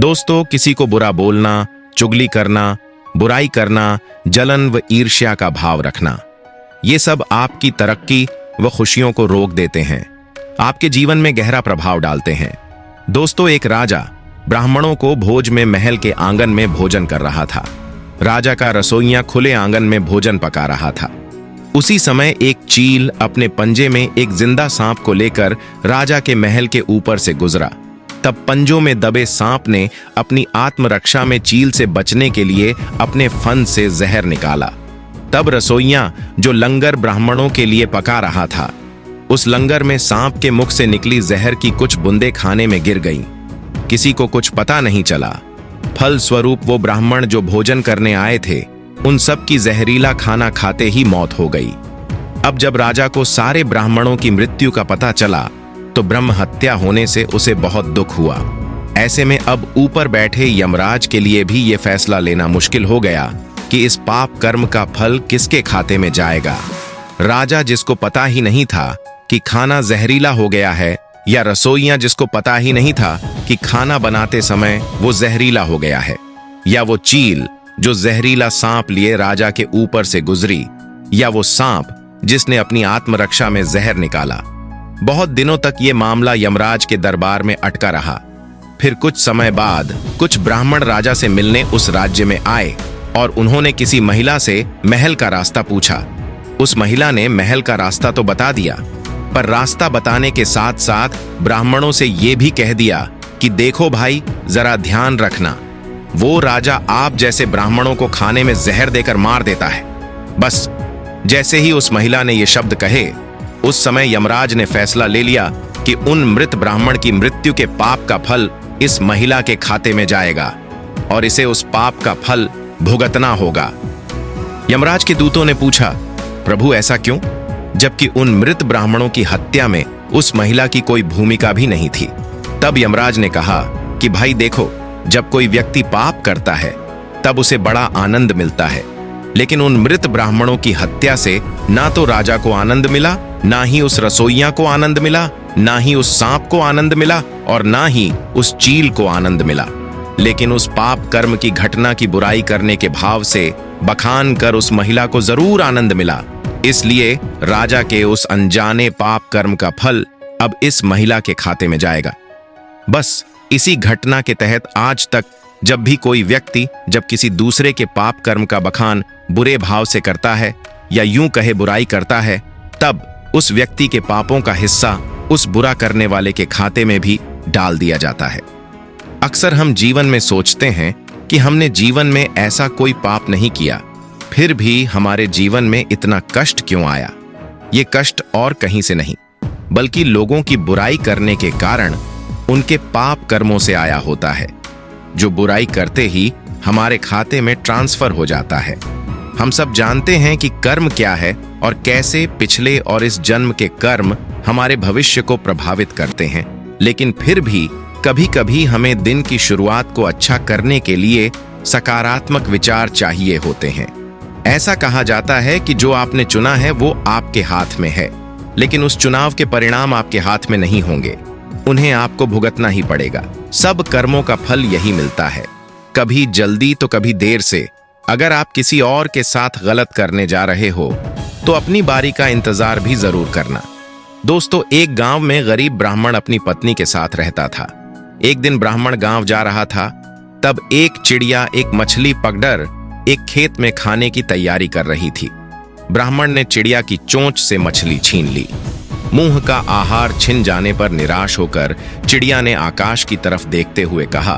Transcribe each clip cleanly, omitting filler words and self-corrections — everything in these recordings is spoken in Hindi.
दोस्तों, किसी को बुरा बोलना, चुगली करना, बुराई करना, जलन व ईर्ष्या का भाव रखना, ये सब आपकी तरक्की व खुशियों को रोक देते हैं, आपके जीवन में गहरा प्रभाव डालते हैं। दोस्तों, एक राजा ब्राह्मणों को भोज में महल के आंगन में भोजन कर रहा था। राजा का रसोइया खुले आंगन में भोजन पका रहा था। उसी समय एक चील अपने पंजे में एक जिंदा सांप को लेकर राजा के महल के ऊपर से गुजरा। तब पंजों में दबे सांप ने अपनी आत्मरक्षा में चील से बचने के लिए अपने फन से जहर निकाला। तब रसोइया जो लंगर ब्राह्मणों के लिए पका रहा था, उस लंगर में सांप के मुख से निकली जहर की कुछ बूंदें खाने में गिर गईं। किसी को कुछ पता नहीं चला। फल स्वरूप वो ब्राह्मण जो भोजन करने आए थे, उन सब की जहरीला खाना खाते ही मौत हो गई। अब जब राजा को सारे ब्राह्मणों की मृत्यु का पता चला तो ब्रह्म हत्या होने से उसे बहुत दुख हुआ। ऐसे में अब ऊपर बैठे यमराज के लिए भी ये फैसला लेना मुश्किल हो गया कि इस पाप कर्म का फल किसके खाते में जाएगा। राजा जिसको पता ही नहीं था कि खाना जहरीला हो गया है, या रसोइया जिसको पता ही नहीं था कि खाना बनाते समय वो जहरीला हो गया है, या वो चील जो जहरीला सांप लिए राजा के ऊपर से गुजरी, या वो सांप जिसने अपनी आत्मरक्षा में जहर निकाला। बहुत दिनों तक ये मामला यमराज के दरबार में अटका रहा। फिर कुछ समय बाद कुछ ब्राह्मण राजा से मिलने उस राज्य में आए और उन्होंने किसी महिला से महल का रास्ता पूछा। उस महिला ने महल का रास्ता तो बता दिया, पर रास्ता बताने के साथ साथ ब्राह्मणों से ये भी कह दिया कि देखो भाई, जरा ध्यान रखना, वो राजा आप जैसे ब्राह्मणों को खाने में जहर देकर मार देता है। बस जैसे ही उस महिला ने ये शब्द कहे, उस समय यमराज ने फैसला ले लिया कि उन मृत ब्राह्मण की मृत्यु के पाप का फल इस महिला के खाते में जाएगा और इसे उस पाप का फल भुगतना होगा। यमराज के दूतों ने पूछा, प्रभु ऐसा क्यों, जबकि उन मृत ब्राह्मणों की हत्या में उस महिला की कोई भूमिका भी नहीं थी। तब यमराज ने कहा कि भाई देखो, जब कोई व्यक्ति पाप करता है तब उसे बड़ा आनंद मिलता है, लेकिन उन मृत ब्राह्मणों की हत्या से ना तो राजा को आनंद मिला, ना ही उस रसोइया को आनंद मिला, ना ही उस सांप को आनंद मिला, और ना ही उस चील को आनंद मिला। लेकिन उस पाप कर्म की घटना की बुराई करने के भाव से बखान कर उस महिला को जरूर आनंद मिला। इसलिए राजा के उस अनजाने पाप कर्म का फल अब इस महिला के खाते में जाएगा। बस इसी घटना के तहत आज तक जब भी कोई व्यक्ति जब किसी दूसरे के पाप कर्म का बखान बुरे भाव से करता है, या यूं कहे बुराई करता है, तब उस व्यक्ति के पापों का हिस्सा उस बुरा करने वाले के खाते में भी डाल दिया जाता है। अक्सर हम जीवन में सोचते हैं कि हमने जीवन में ऐसा कोई पाप नहीं किया, फिर भी हमारे जीवन में इतना कष्ट क्यों आया। ये कष्ट और कहीं से नहीं, बल्कि लोगों की बुराई करने के कारण उनके पाप कर्मों से आया होता है, जो बुराई करते ही हमारे खाते में ट्रांसफर हो जाता है। हम सब जानते हैं कि कर्म क्या है और कैसे पिछले और इस जन्म के कर्म हमारे भविष्य को प्रभावित करते हैं, लेकिन फिर भी कभी कभी हमें दिन की शुरुआत को अच्छा करने के लिए सकारात्मक विचार चाहिए होते हैं। ऐसा कहा जाता है कि जो आपने चुना है वो आपके हाथ में है, लेकिन उस चुनाव के परिणाम आपके हाथ में नहीं होंगे, उन्हें आपको भुगतना ही पड़ेगा। सब कर्मों का फल यही मिलता है, कभी जल्दी तो कभी देर से। अगर आप किसी और के साथ गलत करने जा रहे हो तो अपनी बारी का इंतजार भी जरूर करना। दोस्तों, एक गांव में गरीब ब्राह्मण अपनी पत्नी के साथ रहता था। एक दिन ब्राह्मण गांव जा रहा था, तब एक चिड़िया एक मछली पकड़कर एक खेत में खाने की तैयारी कर रही थी। ब्राह्मण ने चिड़िया की चोंच से मछली छीन ली। मुंह का आहार छिन जाने पर निराश होकर चिड़िया ने आकाश की तरफ देखते हुए कहा,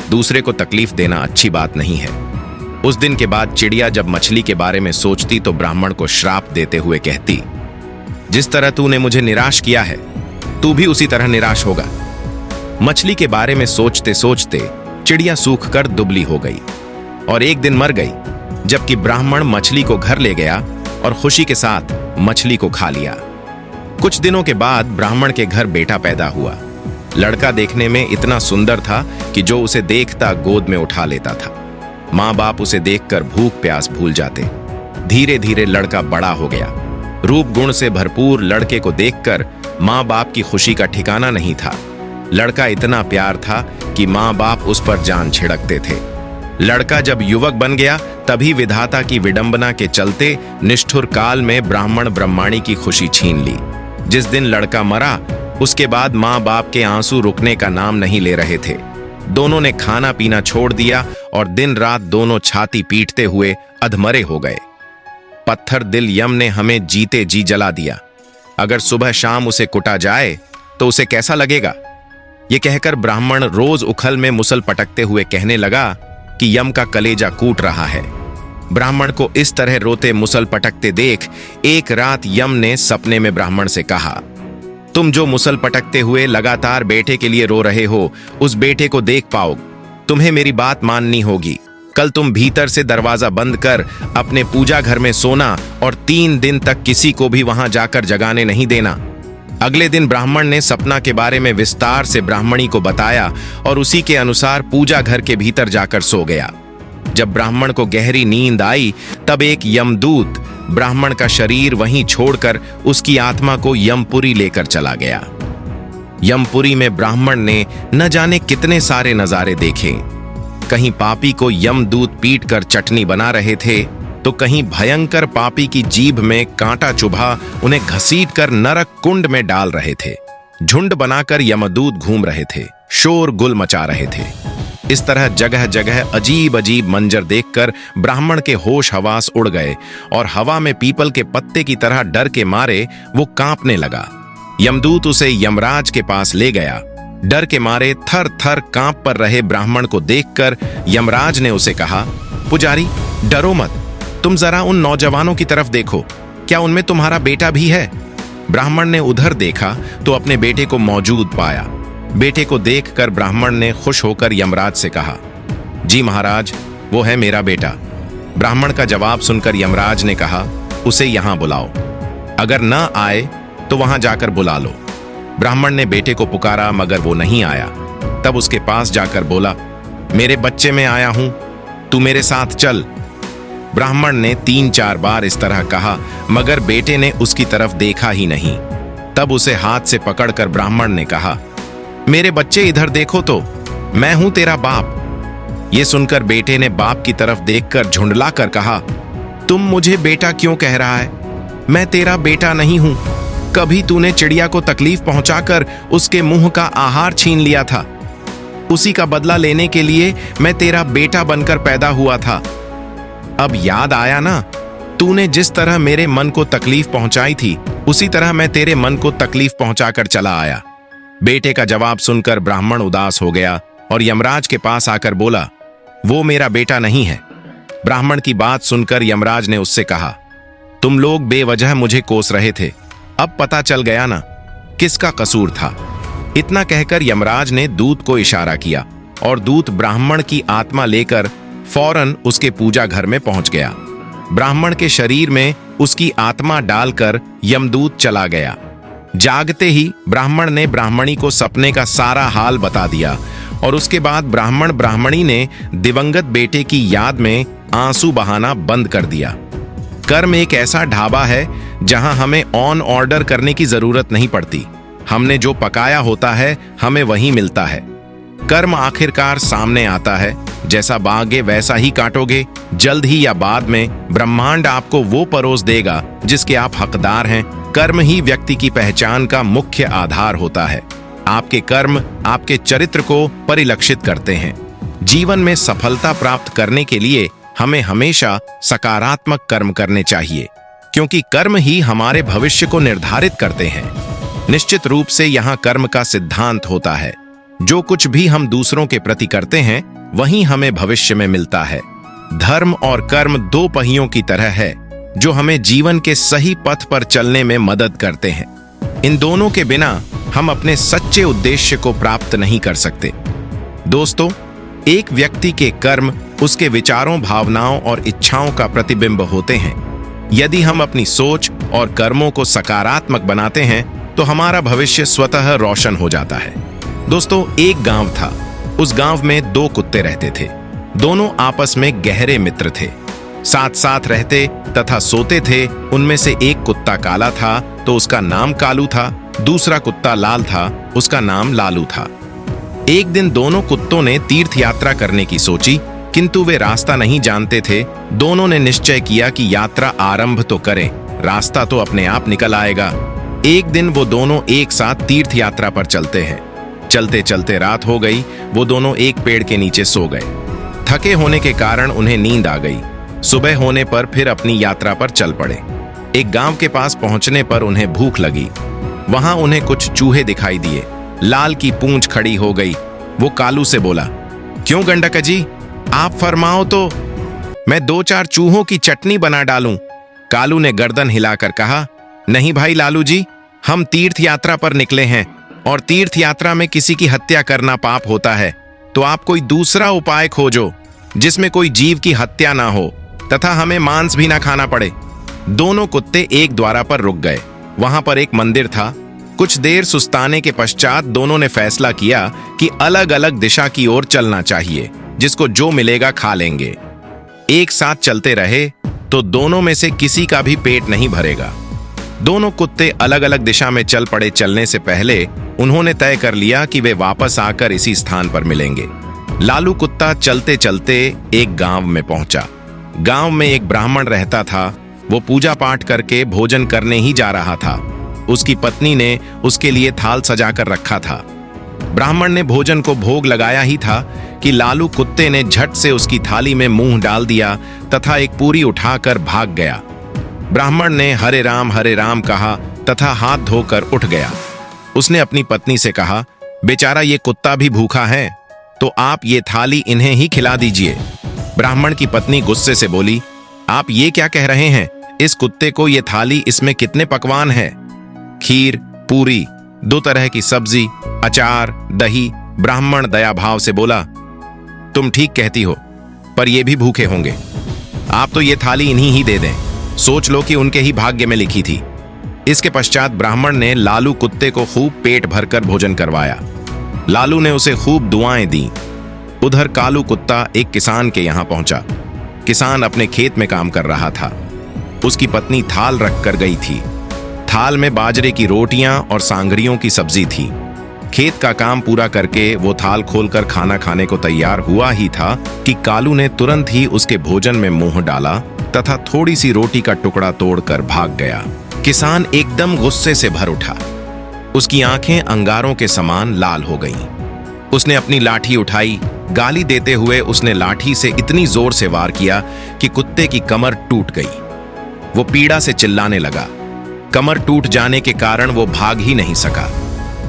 दूसरे को तकलीफ देना अच्छी बात नहीं है। उस दिन के बाद चिड़िया जब मछली के बारे में सोचती तो ब्राह्मण को श्राप देते हुए कहती, जिस तरह तूने मुझे निराश किया है, तू भी उसी तरह निराश होगा। मछली के बारे में सोचते सोचते चिड़िया सूख कर दुबली हो गई और एक दिन मर गई, जबकि ब्राह्मण मछली को घर ले गया और खुशी के साथ मछली को खा लिया। कुछ दिनों के बाद ब्राह्मण के घर बेटा पैदा हुआ। लड़का देखने में इतना सुंदर था कि जो उसे देखता गोद में उठा लेता था। माँ बाप उसे देखकर भूख प्यास भूल जाते। धीरे धीरे लड़का बड़ा हो गया। रूप गुण से भरपूर लड़के को देखकर माँ बाप की खुशी का ठिकाना नहीं था। लड़का इतना प्यार था कि माँ बाप उस पर जान छिड़कते थे। लड़का जब युवक बन गया तभी विधाता की विडंबना के चलते निष्ठुर काल में ब्राह्मण ब्रह्माणी की खुशी छीन ली। जिस दिन लड़का मरा उसके बाद माँ बाप के आंसू रुकने का नाम नहीं ले रहे थे। दोनों ने खाना पीना छोड़ दिया और दिन रात दोनों छाती पीटते हुए अधमरे हो गए। पत्थर दिल यम ने हमें जीते जी जला दिया। अगर सुबह शाम उसे कुटा जाए तो उसे कैसा लगेगा? ये कहकर ब्राह्मण रोज उखल में मुसल पटकते हुए कहने लगा कि यम का कलेजा कूट रहा है। ब्राह्मण को इस तरह रोते मुसल पटकते देख एक रात यम ने सपने में ब्राह्मण से कहा, तुम जो मुसल पटकते हुए लगातार बेटे के लिए रो रहे हो, उस बेटे को देख पाओगे। तुम्हें मेरी बात माननी होगी। कल तुम भीतर से दरवाजा बंद कर अपने पूजा घर में सोना और 3 दिन तक किसी को भी वहां जाकर जगाने नहीं देना। अगले दिन ब्राह्मण ने सपना के बारे में विस्तार से ब्राह्मणी को बताया और उसी के अनुसार पूजा घर के भीतर जाकर सो गया। जब ब्राह्मण को गहरी नींद आई तब एक यमदूत ब्राह्मण का शरीर वहीं छोड़कर उसकी आत्मा को यमपुरी लेकर चला गया। यमपुरी में ब्राह्मण ने न जाने कितने सारे नजारे देखे। कहीं पापी को यमदूत पीट कर चटनी बना रहे थे तो कहीं भयंकर पापी की जीभ में कांटा चुभा उन्हें घसीटकर नरक कुंड में डाल रहे थे। झुंड बनाकर यमदूत घूम रहे थे, शोर गुल मचा रहे थे। इस तरह जगह जगह अजीब अजीब मंजर देखकर ब्राह्मण के होश हवास उड़ गए और हवा में पीपल के पत्ते की तरह डर के मारे वो कांपने लगा। यमदूत उसे यमराज के पास ले गया। डर के मारे थर थर कांप पर रहे ब्राह्मण को देखकर यमराज ने उसे कहा, पुजारी डरो मत, तुम जरा उन नौजवानों की तरफ देखो, क्या उनमें तुम्हारा बेटा भी है? ब्राह्मण ने उधर देखा तो अपने बेटे को मौजूद पाया। बेटे को देखकर ब्राह्मण ने खुश होकर यमराज से कहा, जी महाराज, वो है मेरा बेटा। ब्राह्मण का जवाब सुनकर यमराज ने कहा, उसे यहां बुलाओ, अगर न आए तो वहां जाकर बुला लो। ब्राह्मण ने बेटे को पुकारा मगर वो नहीं आया। तब उसके पास जाकर बोला, मेरे बच्चे में आया हूं, तू मेरे साथ चल। ब्राह्मण ने 3-4 बार इस तरह कहा मगर बेटे ने उसकी तरफ देखा ही नहीं। तब उसे हाथ से पकड़कर ब्राह्मण ने कहा, मेरे बच्चे इधर देखो तो, मैं हूं तेरा बाप। ये सुनकर बेटे ने बाप की तरफ देखकर झुंडला कर कहा, तुम मुझे बेटा क्यों कह रहा है? मैं तेरा बेटा नहीं हूं। कभी तूने चिड़िया को तकलीफ पहुंचाकर उसके मुंह का आहार छीन लिया था। उसी का बदला लेने के लिए मैं तेरा बेटा बनकर पैदा हुआ था। अब याद आया ना, तूने जिस तरह मेरे मन को तकलीफ पहुंचाई थी उसी तरह मैं तेरे मन को तकलीफ पहुंचाकर चला आया। बेटे का जवाब सुनकर ब्राह्मण उदास हो गया और यमराज के पास आकर बोला, वो मेरा बेटा नहीं है। ब्राह्मण की बात सुनकर यमराज ने उससे कहा, तुम लोग बेवजह मुझे कोस रहे थे, अब पता चल गया ना किसका कसूर था। इतना कहकर यमराज ने दूत को इशारा किया और दूत ब्राह्मण की आत्मा लेकर फौरन उसके पूजा घर में पहुंच गया। ब्राह्मण के शरीर में उसकी आत्मा डालकर यमदूत चला गया। जागते ही ब्राह्मण ने ब्राह्मणी को सपने का सारा हाल बता दिया और उसके बाद ब्राह्मण ब्राह्मणी ने दिवंगत बेटे की याद में आंसू बहाना बंद कर दिया। कर्म एक ऐसा ढाबा है जहां हमें ऑन ऑर्डर करने की जरूरत नहीं पड़ती। हमने जो पकाया होता है हमें वही मिलता है। कर्म आखिरकार सामने आता है, जैसा बागे वैसा ही काटोगे। जल्द ही या बाद में ब्रह्मांड आपको वो परोस देगा जिसके आप हकदार हैं। कर्म ही व्यक्ति की पहचान का मुख्य आधार होता है। आपके कर्म आपके चरित्र को परिलक्षित करते हैं। जीवन में सफलता प्राप्त करने के लिए हमें हमेशा सकारात्मक कर्म करने चाहिए, क्योंकि कर्म ही हमारे भविष्य को निर्धारित करते हैं। निश्चित रूप से यहाँ कर्म का सिद्धांत होता है, जो कुछ भी हम दूसरों के प्रति करते हैं वही हमें भविष्य में मिलता है। धर्म और कर्म 2 पहियों की तरह है जो हमें जीवन के सही पथ पर चलने में मदद करते हैं। इन दोनों के बिना हम अपने सच्चे उद्देश्य को प्राप्त नहीं कर सकते। दोस्तों, एक व्यक्ति के कर्म उसके विचारों, भावनाओं और इच्छाओं का प्रतिबिंब होते हैं। यदि हम अपनी सोच और कर्मों को सकारात्मक बनाते हैं तो हमारा भविष्य स्वतः रोशन हो जाता है। दोस्तों, एक गांव था। उस गांव में 2 कुत्ते रहते थे। दोनों आपस में गहरे मित्र थे, साथ साथ रहते तथा सोते थे। उनमें से एक कुत्ता काला था तो उसका नाम कालू था दूसरा कुत्ता लाल था, उसका नाम लालू था। एक दिन दोनों कुत्तों ने तीर्थ यात्रा करने की सोची, किंतु वे रास्ता नहीं जानते थे। दोनों ने निश्चय किया कि यात्रा आरंभ तो करें, रास्ता तो अपने आप निकल आएगा। एक दिन वो दोनों एक साथ तीर्थ यात्रा पर चलते हैं। चलते चलते रात हो गई। वो दोनों एक पेड़ के नीचे सो गए। थके होने के कारण उन्हें नींद आ गई। सुबह होने पर फिर अपनी यात्रा पर चल पड़े। एक गांव के पास पहुंचने पर उन्हें भूख लगी। वहां उन्हें कुछ चूहे दिखाई दिए। लाल की पूंछ खड़ी हो गई। वो कालू से बोला, क्यों गंडक जी, आप फरमाओ तो मैं 2-4 चूहों की चटनी बना डालूं। कालू ने गर्दन हिलाकर कहा, नहीं भाई लालू जी, हम तीर्थ यात्रा पर निकले हैं और तीर्थ यात्रा में किसी की हत्या करना पाप होता है, तो आप कोई दूसरा उपाय खोजो जिसमें कोई जीव की हत्या ना हो तथा हमें मांस भी ना खाना पड़े। दोनों कुत्ते एक द्वारा पर रुक गए। वहां पर एक मंदिर था। कुछ देर सुस्ताने के पश्चात दोनों ने फैसला किया कि अलग अलग दिशा की ओर चलना चाहिए, जिसको जो मिलेगा खा लेंगे। एक साथ चलते रहे तो दोनों में से किसी का भी पेट नहीं भरेगा। दोनों कुत्ते अलग अलग दिशा में चल पड़े। चलने से पहले उन्होंने तय कर लिया कि वे वापस आकर इसी स्थान पर मिलेंगे। लालू कुत्ता चलते चलते एक गांव में पहुंचा। गांव में एक ब्राह्मण रहता था। वो पूजा पाठ करके भोजन करने ही जा रहा था। उसकी पत्नी ने उसके लिए थाल सजाकर रखा था। ब्राह्मण ने भोजन को भोग लगाया ही था कि लालू कुत्ते ने झट से उसकी थाली में मुंह डाल दिया तथा एक पूरी उठाकर भाग गया। ब्राह्मण ने हरे राम कहा तथा हाथ धोकर उठ गया। उसने अपनी पत्नी से कहा, बेचारा ये कुत्ता भी भूखा है, तो आप ये थाली इन्हें ही खिला दीजिए। ब्राह्मण की पत्नी गुस्से से बोली, आप ये क्या कह रहे हैं? इस कुत्ते को ये थाली, इसमें कितने पकवान हैं? खीर, पूरी, 2 तरह की सब्जी, अचार, दही। ब्राह्मण दया भाव से बोला, तुम ठीक कहती हो, पर ये भी भूखे होंगे। आप तो ये थाली इन्हीं ही दे दें। सोच लो कि उनके ही भाग्य में लिखी थी। इसके पश्चात ब्राह्मण ने लालू कुत्ते को खूब पेट भरकर भोजन करवाया। लालू ने उसे खूब दुआएं दी। उधर कालू कुत्ता एक किसान के यहां पहुंचा। किसान अपने खेत में काम कर रहा था। उसकी पत्नी थाल रख कर गई थी। थाल में बाजरे की रोटियां और सांगरियों की सब्जी थी। खेत का काम पूरा करके वो थाल खोलकर खाना खाने को तैयार हुआ ही था कि कालू ने तुरंत ही उसके भोजन में मुंह डाला तथा थोड़ी सी रोटी का टुकड़ा तोड़कर भाग गया। किसान एकदम गुस्से से भर उठा। उसकी आंखें अंगारों के समान लाल हो गईं। उसने अपनी लाठी उठाई। गाली देते हुए उसने लाठी से इतनी जोर से वार किया कि कुत्ते की कमर टूट गई। वो पीड़ा से चिल्लाने लगा। कमर टूट जाने के कारण वो भाग ही नहीं सका।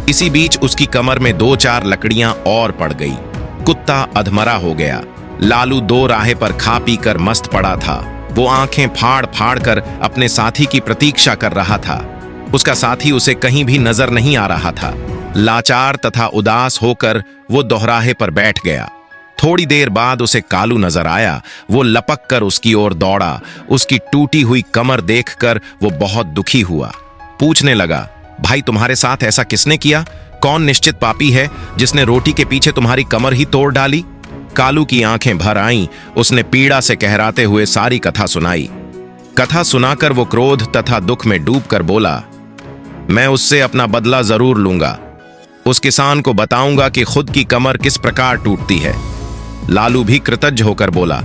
इसी बीच उसकी कमर में 2-4 लकड़ियां और पड़ गई। कुत्ता अधमरा हो गया। लालू 2 राहे पर खा पी कर मस्त पड़ा था। वो आंखें फाड़ फाड़ कर अपने साथी की प्रतीक्षा कर रहा था। उसका साथी उसे कहीं भी नजर नहीं आ रहा था। लाचार तथा उदास होकर वो दोहराहे पर बैठ गया। थोड़ी देर बाद उसे कालू नजर आया। वो लपक कर उसकी ओर दौड़ा। उसकी टूटी हुई कमर देखकर वो बहुत दुखी हुआ। पूछने लगा, भाई तुम्हारे साथ ऐसा किसने किया? कौन निश्चित पापी है जिसने रोटी के पीछे तुम्हारी कमर ही तोड़ डाली? कालू की आंखें भर आईं। उसने पीड़ा से कहराते हुए सारी कथा सुनाई। कथा सुनाकर वो क्रोध तथा दुख में डूबकर बोला, मैं उससे अपना बदला जरूर लूंगा। उस किसान को बताऊंगा कि खुद की कमर किस प्रकार टूटती है। लालू भी कृतज्ञ होकर बोला,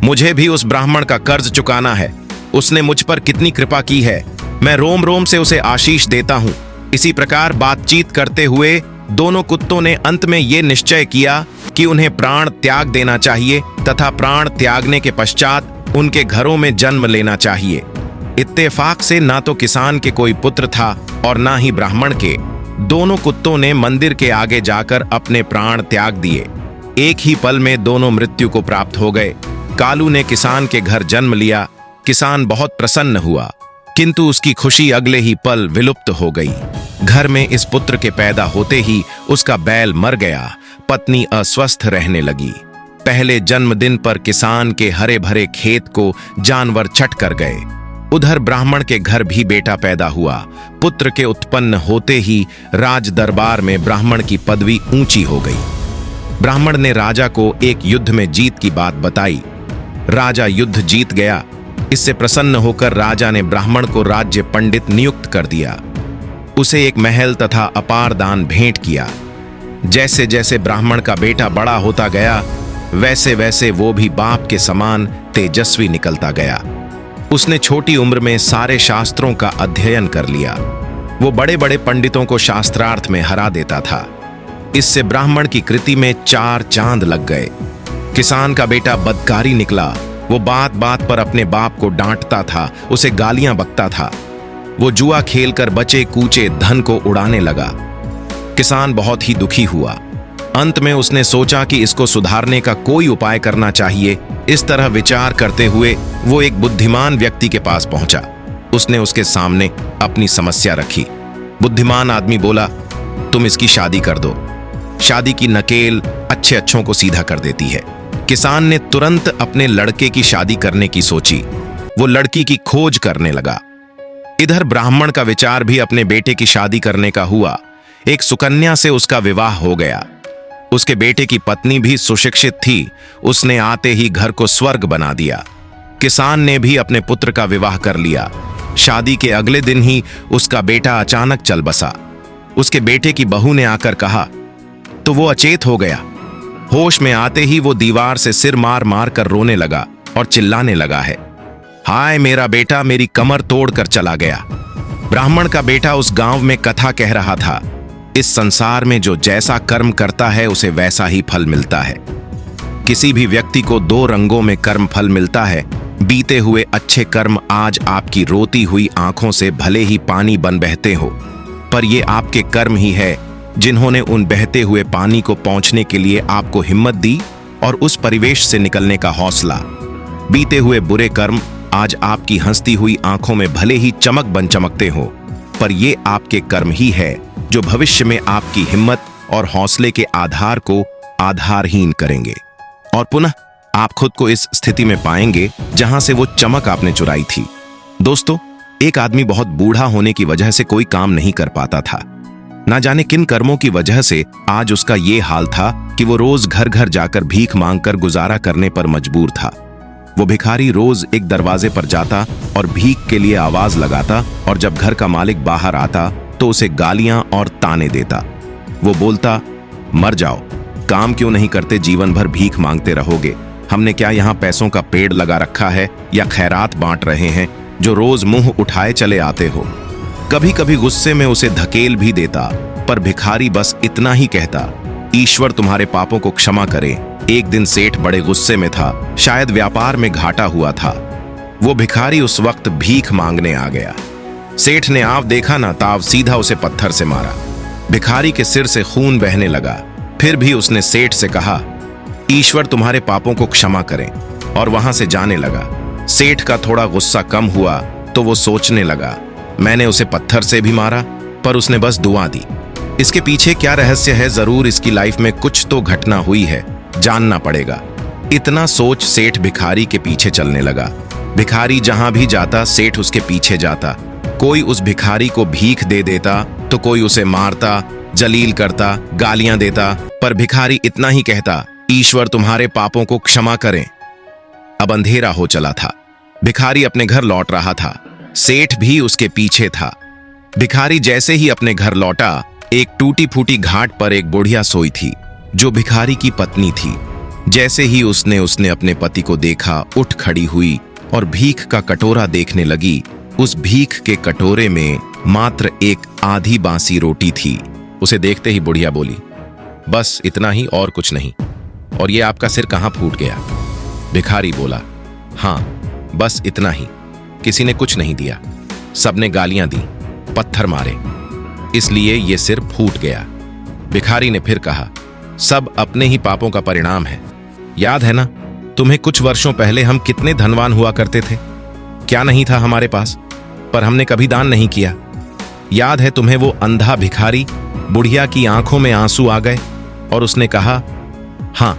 मुझे भी उस ब्राह्मण का कर्ज चुकाना है। उसने मुझ पर कितनी कृपा की है। मैं रोम रोम से उसे आशीष देता हूं। इसी प्रकार बातचीत करते हुए दोनों कुत्तों ने अंत में यह निश्चय किया कि उन्हें प्राण त्याग देना चाहिए तथा प्राण त्यागने के पश्चात उनके घरों में जन्म लेना चाहिए। इत्तेफाक से ना तो किसान के कोई पुत्र था और ना ही ब्राह्मण के। दोनों कुत्तों ने मंदिर के आगे जाकर अपने प्राण त्याग दिए। एक ही पल में दोनों मृत्यु को प्राप्त हो गए। कालू ने किसान के घर जन्म लिया। किसान बहुत प्रसन्न हुआ, किंतु उसकी खुशी अगले ही पल विलुप्त हो गई। घर में इस पुत्र के पैदा होते ही उसका बैल मर गया। पत्नी अस्वस्थ रहने लगी। पहले जन्मदिन पर किसान के हरे भरे खेत को जानवर चट कर गए। उधर ब्राह्मण के घर भी बेटा पैदा हुआ। पुत्र के उत्पन्न होते ही राज दरबार में ब्राह्मण की पदवी ऊंची हो गई। ब्राह्मण ने राजा को एक युद्ध में जीत की बात बताई। राजा युद्ध जीत गया। इससे प्रसन्न होकर राजा ने ब्राह्मण को राज्य पंडित नियुक्त कर दिया। उसे एक महल तथा अपार दान भेंट किया। जैसे जैसे ब्राह्मण का बेटा बड़ा होता गया, वैसे वैसे वो भी बाप के समान तेजस्वी निकलता गया। उसने छोटी उम्र में सारे शास्त्रों का अध्ययन कर लिया। वो बड़े बड़े पंडितों को शास्त्रार्थ में हरा देता था। इससे ब्राह्मण की कृति में 4 चांद लग गए। किसान का बेटा बदकारी निकला। वो बात बात पर अपने बाप को डांटता था, उसे गालियां बकता था। वो जुआ खेलकर बचे कूचे धन को उड़ाने लगा। किसान बहुत ही दुखी हुआ। अंत में उसने सोचा कि इसको सुधारने का कोई उपाय करना चाहिए। इस तरह विचार करते हुए वो एक बुद्धिमान व्यक्ति के पास पहुंचा। उसने उसके सामने अपनी समस्या रखी। बुद्धिमान आदमी बोला, तुम इसकी शादी कर दो। शादी की नकेल अच्छे अच्छों को सीधा कर देती है। किसान ने तुरंत अपने लड़के की शादी करने की सोची। वो लड़की की खोज करने लगा। इधर ब्राह्मण का विचार भी अपने बेटे की शादी करने का हुआ। एक सुकन्या से उसका विवाह हो गया। उसके बेटे की पत्नी भी सुशिक्षित थी। उसने आते ही घर को स्वर्ग बना दिया। किसान ने भी अपने पुत्र का विवाह कर लिया। शादी के अगले दिन ही उसका बेटा अचानक चल बसा। उसके बेटे की बहू ने आकर कहा तो वो अचेत हो गया। होश में आते ही वो दीवार से सिर मार मार कर रोने लगा और चिल्लाने लगा है, हाय मेरा बेटा मेरी कमर तोड़कर चला गया। ब्राह्मण का बेटा उस गांव में कथा कह रहा था, इस संसार में जो जैसा कर्म करता है उसे वैसा ही फल मिलता है। किसी भी व्यक्ति को 2 रंगों में कर्म फल मिलता है। बीते हुए अच्छे कर्म आज आपकी रोती हुई आंखों से भले ही पानी बन बहते हो, पर ये आपके कर्म ही है जिन्होंने उन बहते हुए पानी को पहुंचने के लिए आपको हिम्मत दी और उस परिवेश से निकलने का हौसला। बीते हुए बुरे कर्म आज आपकी हंसती हुई आंखों में भले ही चमक बन चमकते हो, पर ये आपके कर्म ही है जो भविष्य में आपकी हिम्मत और हौसले के आधार को आधारहीन करेंगे और पुनः आप खुद को इस स्थिति में पाएंगे जहां से वो चमक आपने चुराई थी। दोस्तों, एक आदमी बहुत बूढ़ा होने की वजह से कोई काम नहीं कर पाता था। ना जाने किन कर्मों की वजह से आज उसका ये हाल था कि वो रोज घर घर जाकर भीख मांगकर गुजारा करने पर मजबूर था। वो भिखारी रोज एक दरवाजे पर जाता और भीख के लिए आवाज लगाता, और जब घर का मालिक बाहर आता तो उसे गालियां और ताने देता। वो बोलता, मर जाओ, काम क्यों नहीं करते, जीवन भर भीख मांगते रहोगे। हमने क्या यहाँ पैसों का पेड़ लगा रखा है या खैरात बांट रहे हैं जो रोज मुंह उठाए चले आते हो। कभी कभी गुस्से में उसे धकेल भी देता, पर भिखारी बस इतना ही कहता, ईश्वर तुम्हारे पापों को क्षमा करे। एक दिन सेठ बड़े गुस्से में था, शायद व्यापार में घाटा हुआ था। वो भिखारी उस वक्त भीख मांगने आ गया। सेठ ने आव देखा ना ताव सीधा उसे पत्थर से मारा। भिखारी के सिर से खून बहने लगा। फिर भी उसने सेठ से कहा, ईश्वर तुम्हारे पापों को क्षमा करें, और वहां से जाने लगा। सेठ का थोड़ा गुस्सा कम हुआ तो वो सोचने लगा, मैंने उसे पत्थर से भी मारा पर उसने बस दुआ दी। इसके पीछे क्या रहस्य है, जरूर इसकी लाइफ में कुछ तो घटना हुई है, जानना पड़ेगा। इतना सोच सेठ भिखारी के पीछे चलने लगा। भिखारी जहां भी जाता सेठ उसके पीछे जाता। कोई उस भिखारी को भीख दे देता तो कोई उसे मारता, जलील करता, गालियां देता, पर भिखारी इतना ही कहता, ईश्वर तुम्हारे पापों को क्षमा करें। अब अंधेरा हो चला था। भिखारी अपने घर लौट रहा था। सेठ भी उसके पीछे था। भिखारी जैसे ही अपने घर लौटा, एक टूटी फूटी घाट पर एक बुढ़िया सोई थी जो भिखारी की पत्नी थी। जैसे ही उसने अपने पति को देखा, उठ खड़ी हुई और भीख का कटोरा देखने लगी। उस भीख के कटोरे में मात्र एक आधी बासी रोटी थी। उसे देखते ही बुढ़िया बोली, बस इतना ही और कुछ नहीं। और ये आपका सिर कहाँ फूट गया? भिखारी बोला, हाँ बस इतना ही, किसी ने कुछ नहीं दिया, सबने गालियां दी, पत्थर मारे, इसलिए ये सिर फूट गया। भिखारी ने फिर कहा, सब अपने ही पापों का परिणाम है। याद है ना तुम्हें, कुछ वर्षों पहले हम कितने धनवान हुआ करते थे, क्या नहीं था हमारे पास, पर हमने कभी दान नहीं किया। याद है तुम्हें वो अंधा भिखारी? बुढ़िया की आंखों में आंसू आ गए और उसने कहा, हाँ,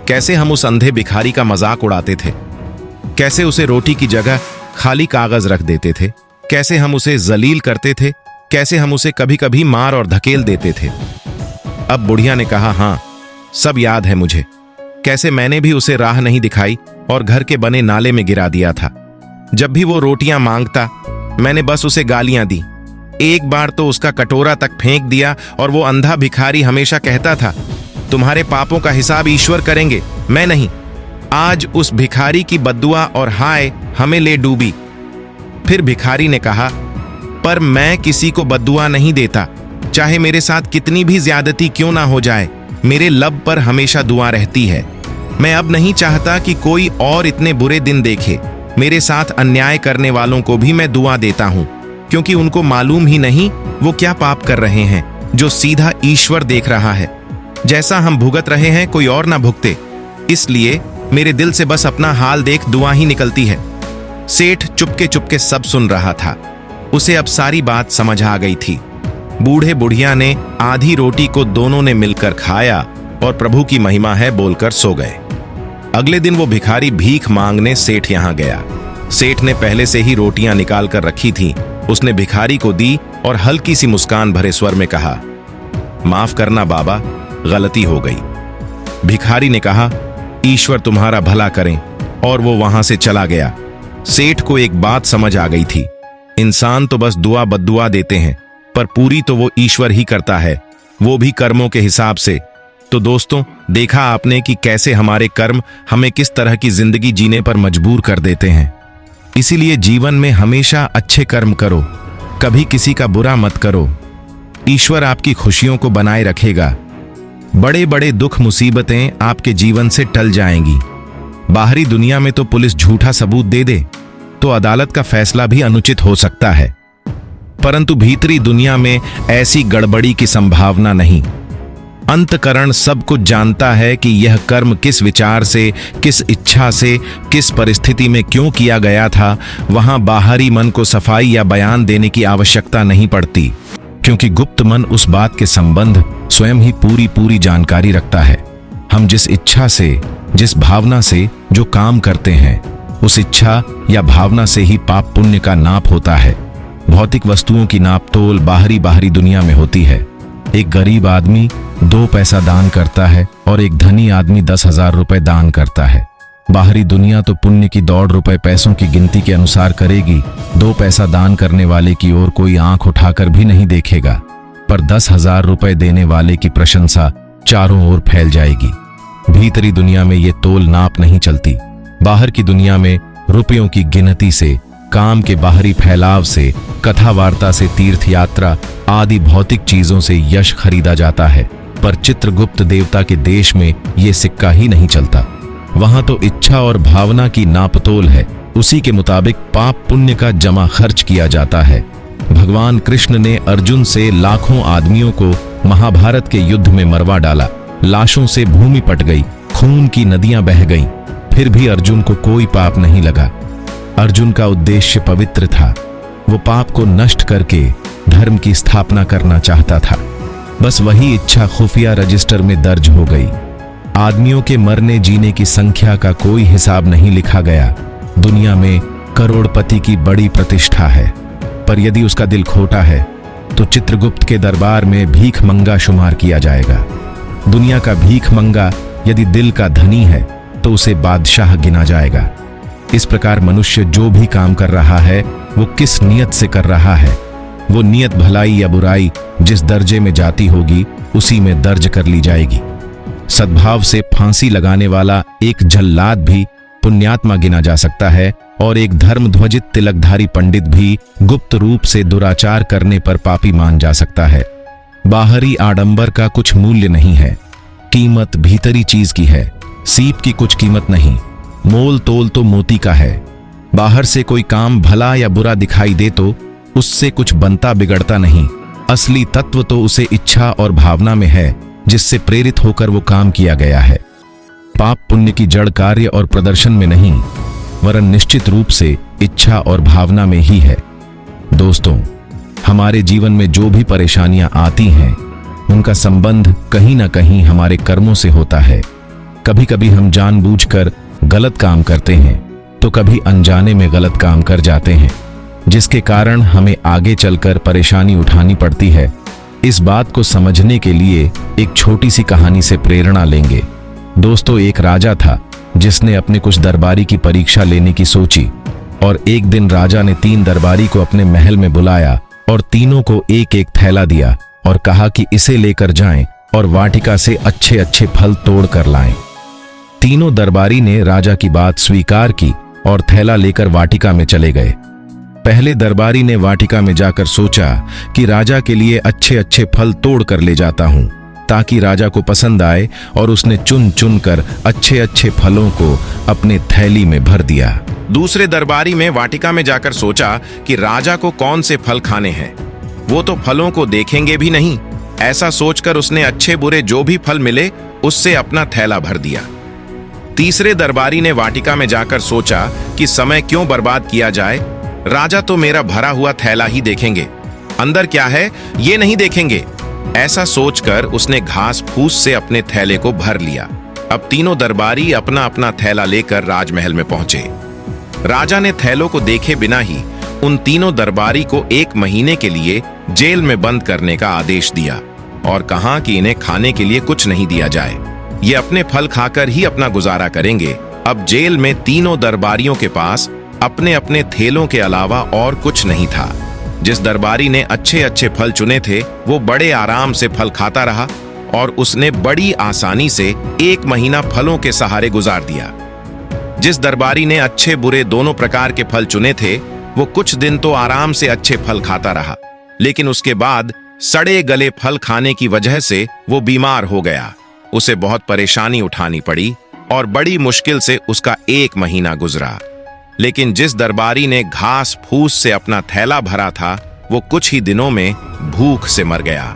कैसे हम उस अंधे भिखारी का मजाक उड़ाते थे, कैसे उसे रोटी की जगह खाली कागज रख देते थे, कैसे हम उसे जलील करते थे, कैसे हम उसे कभी कभी मार और धकेल देते थे। अब बुढ़िया ने कहा, हाँ सब याद है मुझे, कैसे मैंने भी उसे राह नहीं दिखाई और घर के बने नाले में गिरा दिया था। जब भी वो रोटियां मांगता मैंने बस उसे गालियां दी, एक बार तो उसका कटोरा तक फेंक दिया और वो अंधा भिखारी हमेशा कहता था, तुम्हारे पापों का हिसाब ईश्वर करेंगे, मैं नहीं। आज उस भिखारी की बद्दुआ और हाय हमें ले डूबी। फिर भिखारी ने कहा, पर मैं किसी को बद्दुआ नहीं देता, चाहे मेरे साथ कितनी भी ज्यादती क्यों ना हो जाए, मेरे लब पर हमेशा दुआ रहती है। मैं अब नहीं चाहता कि कोई और इतने बुरे दिन देखे। मेरे साथ अन्याय करने वालों को भी मैं दुआ देता हूं, क्योंकि उनको मालूम ही नहीं वो क्या पाप कर रहे हैं, जो सीधा ईश्वर देख रहा है। जैसा हम भुगत रहे हैं कोई और ना भुगते, इसलिए मेरे दिल से बस अपना हाल देख दुआ ही निकलती है। सेठ चुपके चुपके सब सुन रहा था। उसे अब सारी बात समझ आ गई थी। बूढ़े बुढ़िया ने आधी रोटी को दोनों ने मिलकर खाया और प्रभु की महिमा है बोलकर सो गए। अगले दिन वो भिखारी भीख मांगने सेठ यहां गया। सेठ ने पहले से ही रोटियां निकाल कर रखी थीं। उसने भिखारी को दी और हल्की सी मुस्कान भरे स्वर में कहा, माफ करना बाबा, गलती हो गई। भिखारी ने कहा, ईश्वर तुम्हारा भला करें, और वो वहां से चला गया। सेठ को एक बात समझ आ गई थी, इंसान तो बस दुआ बद्दुआ देते हैं, पर पूरी तो वो ईश्वर ही करता है, वो भी कर्मों के हिसाब से। तो दोस्तों, देखा आपने कि कैसे हमारे कर्म हमें किस तरह की जिंदगी जीने पर मजबूर कर देते हैं। इसीलिए जीवन में हमेशा अच्छे कर्म करो, कभी किसी का बुरा मत करो। ईश्वर आपकी खुशियों को बनाए रखेगा। बड़े बड़े दुख मुसीबतें आपके जीवन से टल जाएंगी। बाहरी दुनिया में तो पुलिस झूठा सबूत दे दे तो अदालत का फैसला भी अनुचित हो सकता है, परंतु भीतरी दुनिया में ऐसी गड़बड़ी की संभावना नहीं। अंतकरण सब कुछ जानता है कि यह कर्म किस विचार से, किस इच्छा से, किस परिस्थिति में क्यों किया गया था। वहां बाहरी मन को सफाई या बयान देने की आवश्यकता नहीं पड़ती, क्योंकि गुप्त मन उस बात के संबंध स्वयं ही पूरी जानकारी रखता है। हम जिस इच्छा से, जिस भावना से जो काम करते हैं, उस इच्छा या भावना से ही पाप पुण्य का नाप होता है। भौतिक वस्तुओं की नाप तोल बाहरी दुनिया में होती है। एक गरीब आदमी 2 पैसा दान करता है और एक धनी आदमी 10,000 रुपए दान करता है। बाहरी दुनिया तो पुण्य की दौड़ रुपए पैसों की गिनती के अनुसार करेगी। 2 पैसा दान करने वाले की ओर कोई आंख उठाकर भी नहीं देखेगा, पर 10,000 रुपए देने वाले की प्रशंसा चारों ओर फैल जाएगी। भीतरी दुनिया में ये तोल नाप नहीं चलती। बाहर की दुनिया में रुपयों की गिनती से, काम के बाहरी फैलाव से, कथा वार्ता से, तीर्थ यात्रा आदि भौतिक चीजों से यश खरीदा जाता है, पर चित्रगुप्त देवता के देश में ये सिक्का ही नहीं चलता। वहां तो इच्छा और भावना की नापतोल है, उसी के मुताबिक पाप पुण्य का जमा खर्च किया जाता है। भगवान कृष्ण ने अर्जुन से लाखों आदमियों को महाभारत के युद्ध में मरवा डाला। लाशों से भूमि पट गई, खून की नदियां बह गईं, फिर भी अर्जुन को कोई पाप नहीं लगा। अर्जुन का उद्देश्य पवित्र था। वो पाप को नष्ट करके धर्म की स्थापना करना चाहता था। बस वही इच्छा खुफिया रजिस्टर में दर्ज हो गई। आदमियों के मरने जीने की संख्या का कोई हिसाब नहीं लिखा गया। दुनिया में करोड़पति की बड़ी प्रतिष्ठा है, पर यदि उसका दिल खोटा है तो चित्रगुप्त के दरबार में भीख मंगा शुमार किया जाएगा। दुनिया का भीख मंगा यदि दिल का धनी है तो उसे बादशाह गिना जाएगा। इस प्रकार मनुष्य जो भी काम कर रहा है वो किस नियत से कर रहा है, वो नियत भलाई या बुराई जिस दर्जे में जाती होगी उसी में दर्ज कर ली जाएगी। सद्भाव से फांसी लगाने वाला एक जल्लाद भी पुण्यात्मा गिना जा सकता है, और एक धर्म ध्वजित तिलकधारी पंडित भी गुप्त रूप से दुराचार करने पर पापी मान जा सकता है। बाहरी आडंबर का कुछ मूल्य नहीं है, कीमत भीतरी चीज की है। सीप की कुछ कीमत नहीं, मोल तोल तो मोती का है। बाहर से कोई काम भला या बुरा दिखाई दे तो उससे कुछ बनता बिगड़ता नहीं। असली तत्व तो उसे इच्छा और भावना में है, जिससे प्रेरित होकर वो काम किया गया है। पाप पुण्य की जड़ कार्य और प्रदर्शन में नहीं, वरन निश्चित रूप से इच्छा और भावना में ही है। दोस्तों, हमारे जीवन में जो भी परेशानियां आती हैं उनका संबंध कहीं ना कहीं हमारे कर्मों से होता है। कभी कभी हम जानबूझकर गलत काम करते हैं तो कभी अनजाने में गलत काम कर जाते हैं, जिसके कारण हमें आगे चलकर परेशानी उठानी पड़ती है। इस बात को समझने के लिए एक छोटी सी कहानी से प्रेरणा लेंगे। दोस्तों, एक राजा था जिसने अपने कुछ दरबारी की परीक्षा लेने की सोची, और एक दिन राजा ने 3 दरबारी को अपने महल में बुलाया और तीनों को एक एक थैला दिया और कहा कि इसे लेकर जाएं और वाटिका से अच्छे अच्छे फल तोड़ कर लाएं। तीनों दरबारी ने राजा की बात स्वीकार की और थैला लेकर वाटिका में चले गए। पहले दरबारी ने वाटिका में जाकर सोचा कि राजा के लिए अच्छे अच्छे फल तोड़ कर ले जाता हूं ताकि राजा को पसंद आए, और उसने चुन चुन कर अच्छे अच्छे फलों को अपने थैली में भर दिया। दूसरे दरबारी में वाटिका में जाकर सोचा कि राजा को कौन से फल खाने हैं, वो तो फलों को देखेंगे भी नहीं। ऐसा सोचकर उसने अच्छे बुरे जो भी फल मिले उससे अपना थैला भर दिया। तीसरे दरबारी ने वाटिका में जाकर सोचा कि समय क्यों बर्बाद किया जाए, राजा तो मेरा भरा हुआ थैला ही देखेंगे, अंदर क्या है ये नहीं देखेंगे। ऐसा सोचकर उसने घास फूस से अपने थैले को भर लिया। अब तीनों दरबारी अपना अपना थैला लेकर राजमहल में पहुंचे। राजा ने थैलों को देखे बिना ही उन तीनों दरबारी को 1 महीने के लिए जेल में बंद करने का आदेश दिया और कहा कि इन्हें खाने के लिए कुछ नहीं दिया जाए, ये अपने फल खाकर ही अपना गुजारा करेंगे। अब जेल में तीनों दरबारियों के पास अपने अपने थैलों के अलावा और कुछ नहीं था। जिस दरबारी ने अच्छे अच्छे फल चुने थे वो बड़े आराम से फल खाता रहा और उसने बड़ी आसानी से 1 महीना फलों के सहारे गुजार दिया। जिस दरबारी ने अच्छे बुरे दोनों प्रकार के फल चुने थे वो कुछ दिन तो आराम से अच्छे फल खाता रहा, लेकिन उसके बाद सड़े गले फल खाने की वजह से वो बीमार हो गया। उसे बहुत परेशानी उठानी पड़ी और बड़ी मुश्किल से उसका 1 महीना गुजरा। लेकिन जिस दरबारी ने घास फूस से अपना थैला भरा था वो कुछ ही दिनों में भूख से मर गया।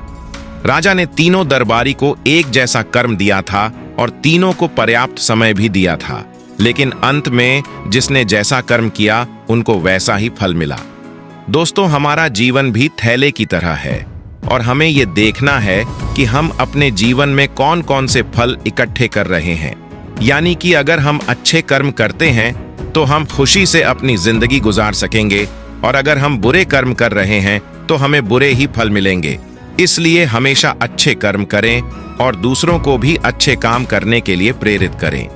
राजा ने तीनों दरबारी को एक जैसा कर्म दिया था और तीनों को पर्याप्त समय भी दिया था, लेकिन अंत में जिसने जैसा कर्म किया उनको वैसा ही फल मिला। दोस्तों, हमारा जीवन भी थैले की तरह है और हमें ये देखना है कि हम अपने जीवन में कौन कौन से फल इकट्ठे कर रहे हैं। यानी कि अगर हम अच्छे कर्म करते हैं तो हम खुशी से अपनी जिंदगी गुजार सकेंगे, और अगर हम बुरे कर्म कर रहे हैं तो हमें बुरे ही फल मिलेंगे। इसलिए हमेशा अच्छे कर्म करें और दूसरों को भी अच्छे काम करने के लिए प्रेरित करें।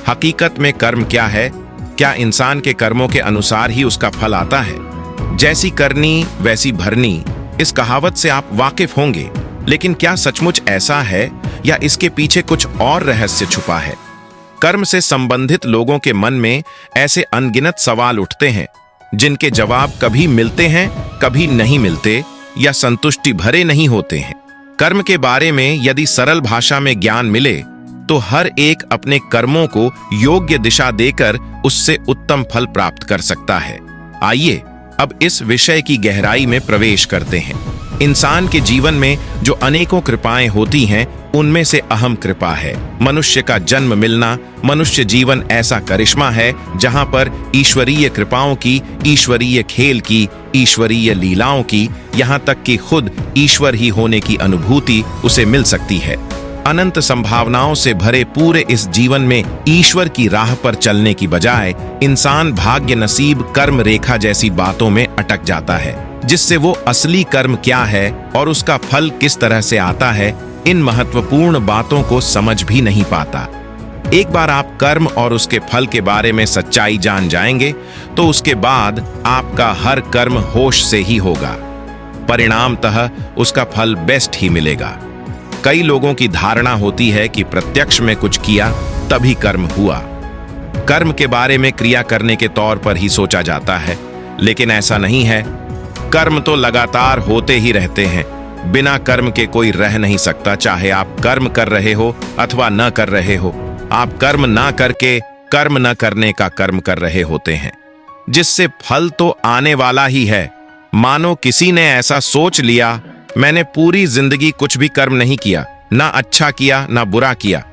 हकीकत में कर्म क्या है? क्या इंसान के कर्मों के अनुसार ही उसका फल आता है? जैसी करनी वैसी भरनी, इस कहावत से आप वाकिफ होंगे, लेकिन क्या सचमुच ऐसा है या इसके पीछे कुछ और रहस्य छुपा है? कर्म से संबंधित लोगों के मन में ऐसे अनगिनत सवाल उठते हैं जिनके जवाब कभी मिलते हैं, कभी नहीं मिलते या संतुष्टि भरे नहीं होते हैं। कर्म के बारे में यदि सरल भाषा में ज्ञान मिले तो हर एक अपने कर्मों को योग्य दिशा देकर उससे उत्तम फल प्राप्त कर सकता है। आइए अब इस विषय की गहराई में प्रवेश करते हैं। इंसान के जीवन में जो अनेकों कृपाएं होती हैं उनमें से अहम कृपा है मनुष्य का जन्म मिलना। मनुष्य जीवन ऐसा करिश्मा है जहां पर ईश्वरीय कृपाओं की, ईश्वरीय खेल की, ईश्वरीय लीलाओं की, यहां तक कि खुद ईश्वर ही होने की अनुभूति उसे मिल सकती है। अनंत संभावनाओं से भरे पूरे इस जीवन में ईश्वर की राह पर चलने की बजाय इंसान भाग्य, नसीब, कर्म रेखा जैसी बातों में अटक जाता है, जिससे वो असली कर्म क्या है और उसका फल किस तरह से आता है, इन महत्वपूर्ण बातों को समझ भी नहीं पाता। एक बार आप कर्म और उसके फल के बारे में सच्चाई जान जाएंगे तो उसके बाद आपका हर कर्म होश से ही होगा, परिणामतः उसका फल बेस्ट ही मिलेगा। कई लोगों की धारणा होती है कि प्रत्यक्ष में कुछ किया तभी कर्म हुआ। कर्म के बारे में क्रिया करने के तौर पर ही सोचा जाता है, लेकिन ऐसा नहीं है। कर्म तो लगातार होते ही रहते हैं। बिना कर्म के कोई रह नहीं सकता, चाहे आप कर्म कर रहे हो अथवा न कर रहे हो। आप कर्म ना करके कर्म न करने का कर्म कर रहे होते हैं, जिससे फल तो आने वाला ही है। मानो किसी ने ऐसा सोच लिया, मैंने पूरी जिंदगी कुछ भी कर्म नहीं किया, ना अच्छा किया ना बुरा किया,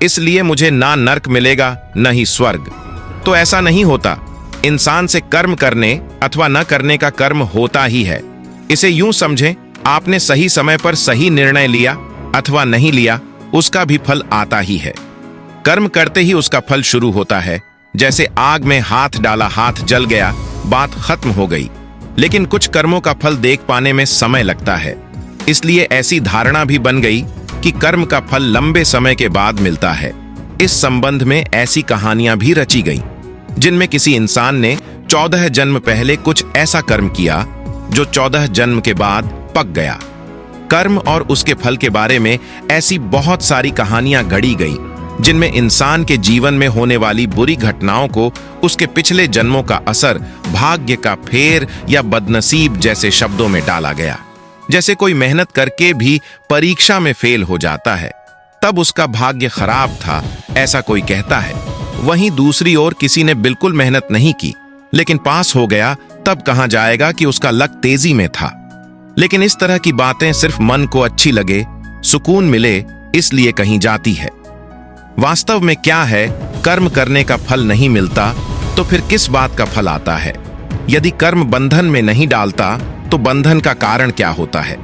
इसलिए मुझे ना नर्क मिलेगा न ही स्वर्ग। तो ऐसा नहीं होता। इंसान से कर्म करने अथवा न करने का कर्म होता ही है। इसे यूं समझें, आपने सही समय पर सही निर्णय लिया अथवा नहीं लिया, उसका भी फल आता ही है। कर्म करते ही उसका फल शुरू होता है। जैसे आग में हाथ डाला, हाथ जल गया, बात खत्म हो गई। लेकिन कुछ कर्मों का फल देख पाने में समय लगता है, इसलिए ऐसी धारणा भी बन गई कि कर्म का फल लंबे समय के बाद मिलता है। इस संबंध में ऐसी कहानियां भी रची गई जिनमें किसी इंसान ने 14 जन्म पहले कुछ ऐसा कर्म किया जो 14 जन्म के बाद पक गया। कर्म और उसके फल के बारे में ऐसी बहुत सारी कहानियां गढ़ी गई जिनमें इंसान के जीवन में होने वाली बुरी घटनाओं को उसके पिछले जन्मों का असर, भाग्य का फेर या बदनसीब जैसे शब्दों में डाला गया। जैसे कोई मेहनत करके भी परीक्षा में फेल हो जाता है तब उसका भाग्य खराब था, ऐसा कोई कहता है। वहीं दूसरी ओर किसी ने बिल्कुल मेहनत नहीं की लेकिन पास हो गया, तब कहा जाएगा कि उसका लक तेजी में था। लेकिन इस तरह की बातें सिर्फ मन को अच्छी लगे, सुकून मिले, इसलिए कही जाती है। वास्तव में क्या है, कर्म करने का फल नहीं मिलता तो फिर किस बात का फल आता है? यदि कर्म बंधन में नहीं डालता तो बंधन का कारण क्या होता है?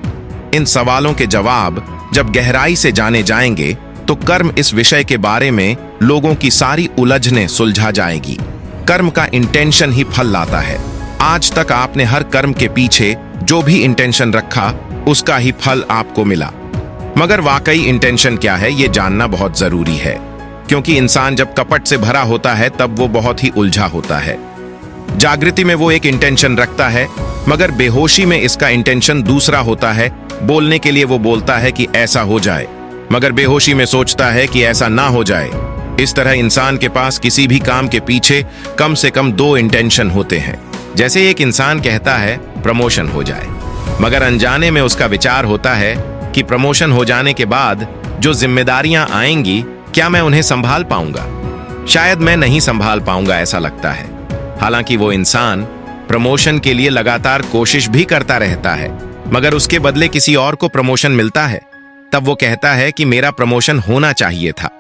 इन सवालों के जवाब जब गहराई से जाने जाएंगे तो कर्म इस विषय के बारे में लोगों की सारी उलझनें सुलझा जाएगी। कर्म का इंटेंशन ही फल लाता है। आज तक आपने हर कर्म के पीछे जो भी इंटेंशन रखा उसका ही फल आपको मिला। मगर वाकई इंटेंशन क्या है ये जानना बहुत जरूरी है, क्योंकि इंसान जब कपट से भरा होता है तब वो बहुत ही उलझा होता है। जागृति में वो एक इंटेंशन रखता है मगर बेहोशी में इसका इंटेंशन दूसरा होता है। बोलने के लिए वो बोलता है कि ऐसा हो जाए, मगर बेहोशी में सोचता है कि ऐसा ना हो जाए। इस तरह इंसान के पास किसी भी काम के पीछे कम से कम 2 इंटेंशन होते हैं। जैसे एक इंसान कहता है प्रमोशन हो जाए, मगर अनजाने में उसका विचार होता है कि प्रमोशन हो जाने के बाद जो जिम्मेदारियां आएंगी क्या मैं उन्हें संभाल पाऊंगा? शायद मैं नहीं संभाल पाऊंगा, ऐसा लगता है। हालांकि वो इंसान प्रमोशन के लिए लगातार कोशिश भी करता रहता है, मगर उसके बदले किसी और को प्रमोशन मिलता है। तब वो कहता है कि मेरा प्रमोशन होना चाहिए था,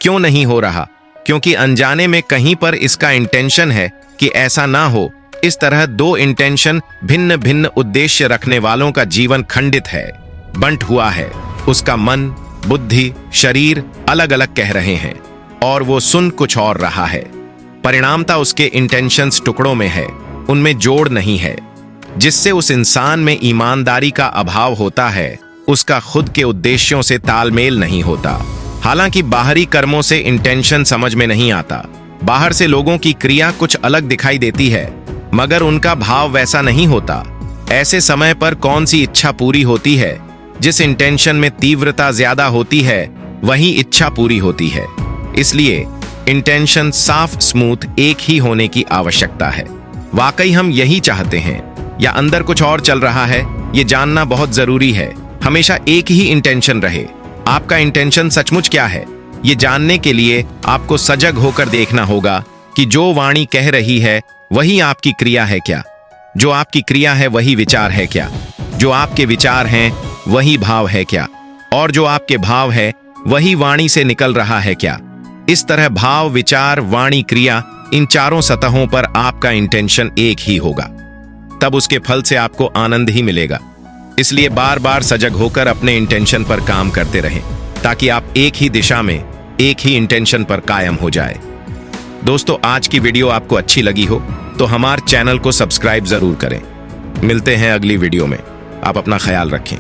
क्यों नहीं हो रहा? क्योंकि अनजाने में कहीं पर इसका इंटेंशन है कि ऐसा ना हो। इस तरह 2 इंटेंशन भिन्न भिन्न उद्देश्य रखने वालों का जीवन खंडित है, बंट हुआ है। उसका मन, बुद्धि, शरीर अलग अलग कह रहे हैं और वो सुन कुछ और रहा है। परिणामता उसके इंटेंशंस टुकड़ों में है, उनमें जोड़ नहीं है, जिससे उस इंसान में ईमानदारी का अभाव होता है। उसका खुद के उद्देश्यों से तालमेल नहीं होता। हालांकि बाहरी कर्मों से इंटेंशन समझ में नहीं आता। बाहर से लोगों की क्रिया कुछ अलग दिखाई देती है मगर उनका भाव वैसा नहीं होता। ऐसे समय पर कौन सी इच्छा पूरी होती है? जिस इंटेंशन में तीव्रता ज्यादा होती है वही इच्छा पूरी होती है। इसलिए इंटेंशन साफ, स्मूथ एक ही होने की आवश्यकता है। वाकई हम यही चाहते हैं या अंदर कुछ और चल रहा है, ये जानना बहुत जरूरी है। हमेशा एक ही इंटेंशन रहे। आपका इंटेंशन सचमुच क्या है, ये जानने के लिए आपको सजग होकर देखना होगा कि जो वाणी कह रही है वही आपकी क्रिया है क्या? जो आपकी क्रिया है वही विचार है क्या? जो आपके विचार हैं वही भाव है क्या? और जो आपके भाव है वही वाणी से निकल रहा है क्या? इस तरह भाव, विचार, वाणी, क्रिया, इन चारों सतहों पर आपका इंटेंशन एक ही होगा। तब उसके फल से आपको आनंद ही मिलेगा। इसलिए बार बार सजग होकर अपने इंटेंशन पर काम करते रहें ताकि आप एक ही दिशा में, एक ही इंटेंशन पर कायम हो जाए। दोस्तों, आज की वीडियो आपको अच्छी लगी हो तो हमारे चैनल को सब्सक्राइब जरूर करें। मिलते हैं अगली वीडियो में। आप अपना ख्याल रखें।